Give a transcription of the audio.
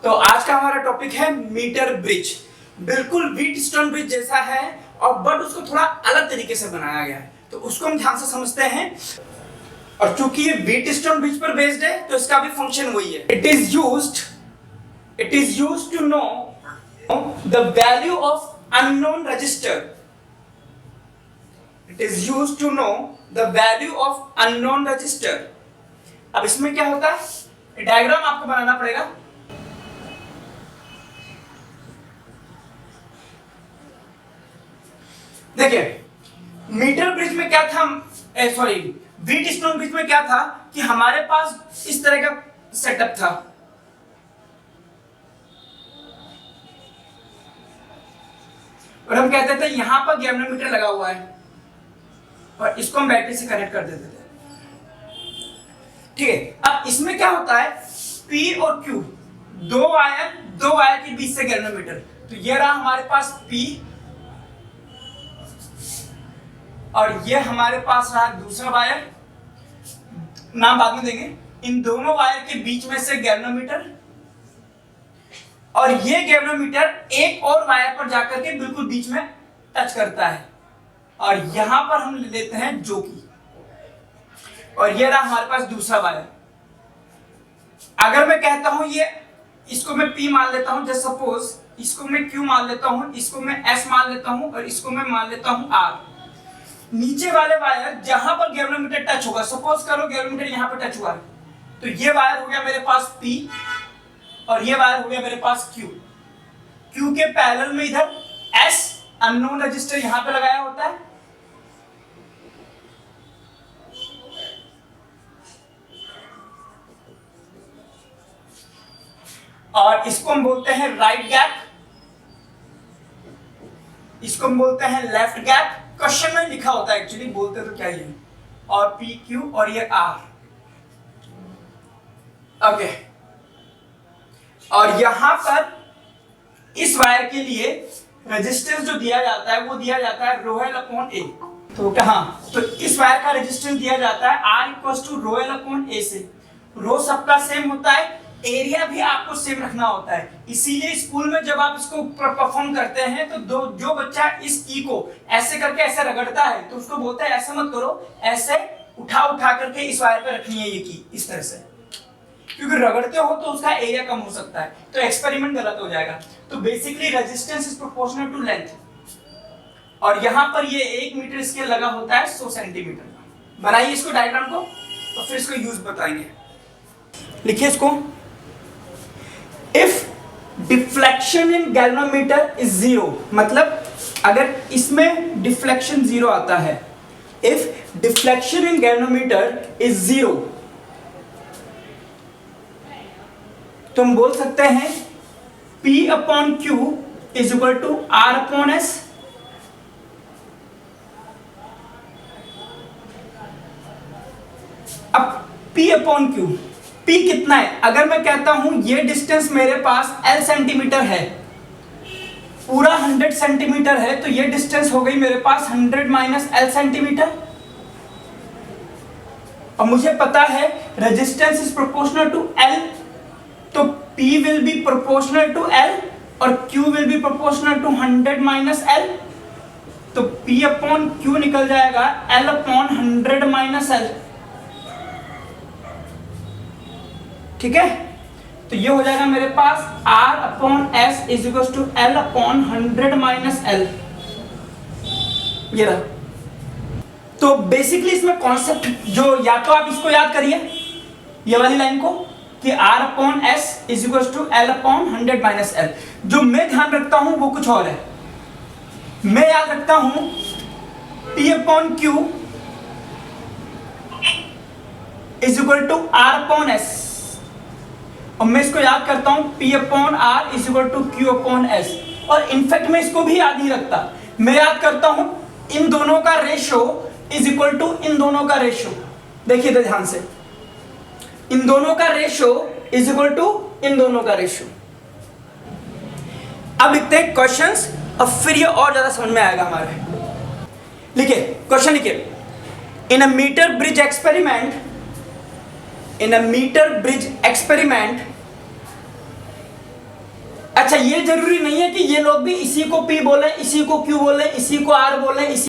तो आज का हमारा टॉपिक है मीटर ब्रिज। बिल्कुल व्हीटस्टोन ब्रिज जैसा है और बट उसको थोड़ा अलग तरीके से बनाया गया है, तो उसको हम ध्यान से समझते हैं। और चूंकि ये व्हीटस्टोन ब्रिज पर बेस्ड है तो इसका भी फंक्शन वही है। It is used to know the value of unknown register. It is used to know the value of unknown register. अब इसमें क्या होता है, डायग्राम आपको बनाना पड़ेगा। देखिए मीटर ब्रिज में क्या था, व्हीटस्टोन ब्रिज में क्या था कि हमारे पास इस तरह का सेटअप था। और हम कहते थे यहां पर गैल्वेनोमीटर लगा हुआ है और इसको हम बैटरी से कनेक्ट कर देते थे। ठीक है, अब इसमें क्या होता है, P और Q दो वायर के बीच से गैल्वेनोमीटर। तो ये रहा हमारे पास P और ये हमारे पास रहा दूसरा वायर, नाम बाद में देंगे। इन दोनों वायर के बीच में से गैल्वेनोमीटर, और ये गैल्वेनोमीटर एक और वायर पर जाकर के बिल्कुल बीच में टच करता है और यहां पर हम लेते हैं जोकी। और ये रहा हमारे पास दूसरा वायर। अगर मैं कहता हूं ये, इसको मैं P मान लेता हूं, जैसे सपोज इसको मैं Q मान लेता हूं, इसको मैं S मान लेता हूं और इसको मैं मान लेता हूं R। नीचे वाले वायर जहां पर गैल्वेनोमीटर टच होगा, सपोज करो गैल्वेनोमीटर यहां पर टच हुआ है, तो ये वायर हो गया मेरे पास P और ये वायर हो गया मेरे पास Q। Q के पैरेलल में इधर S अननोन रजिस्टर यहां पे लगाया होता है। और इसको हम बोलते हैं राइट गैप, इसको हम बोलते हैं लेफ्ट गैप। क्वेश्चन में लिखा होता है, एक्चुअली बोलते तो क्या ये, और P Q और ये R। ओके, और यहां पर इस वायर के लिए रेजिस्टेंस जो दिया जाता है वो दिया जाता है ρl अपॉन A। तो कहां, तो इस वायर का रेजिस्टेंस दिया जाता है R equals to ρl upon A से। रो सबका सेम होता है, एरिया भी आपको सेम रखना होता है। इसीलिए स्कूल में जब आप इसको परफॉर्म करते हैं तो जो बच्चा इस की को ऐसे करके ऐसे रगड़ता है तो उसको बोलते हैं ऐसे मत करो, ऐसे उठा करके इस वायर पे रखनी है ये की, इस तरह से, क्योंकि रगड़ते हो तो उसका एरिया कम हो सकता है, तो एक्सपेरिमेंट गलत हो जाएगा। तो basically resistance is proportional to length, और यहां पर ये 1 मीटर स्केल लगा होता है 100 सेंटीमीटर। बनाइए इसको डायग्राम को और फिर इसको यूज बताएंगे। लिखिए इसको, if deflection in galvanometer is 0, मतलब अगर इसमें डिफ्लेक्शन 0 आता है, if deflection in galvanometer is 0, तो हम बोल सकते हैं P upon Q is equal to R upon S। अब P अपॉन Q, P कितना है, अगर मैं कहता हूं ये डिस्टेंस मेरे पास L सेंटीमीटर है, पूरा 100 सेंटीमीटर है, तो ये डिस्टेंस हो गई मेरे पास 100 माइनस L सेंटीमीटर। और मुझे पता है resistance is proportional to L, तो P will be proportional to L और Q will be proportional to 100 minus L। तो P upon Q निकल जाएगा L upon 100 minus L। ठीक है, तो ये हो जाएगा मेरे पास R upon S is equals to L upon 100 minus L। ये रहा। तो बेसिकली इसमें कॉन्सेप्ट जो, या तो आप इसको याद करिए ये वाली लाइन को कि R upon S is equal to L upon 100 minus L। जो मैं ध्यान रखता हूं वो कुछ और है, मैं याद रखता हूं P upon Q is equal to R upon S, और मैं इसको याद करता हूं P upon R is equal to Q upon S। और इनफैक्ट मैं इसको भी याद नहीं रखता, मैं याद करता हूं इन दोनों का रेशियो इज इक्वल टू इन दोनों का रेशियो। देखिए ध्यान से, इन दोनों का रेशियो इज इक्वल टू इन दोनों का रेशियो। अब लिखते हैं क्वेश्चंस और फिर ये और ज्यादा समझ में आएगा हमारे। लिखिए क्वेश्चन, लिखिए, इन अ मीटर ब्रिज एक्सपेरिमेंट अच्छा, ये जरूरी नहीं है कि ये लोग भी इसी को P बोले, इसी को Q बोले, इसी को R बोले, इसी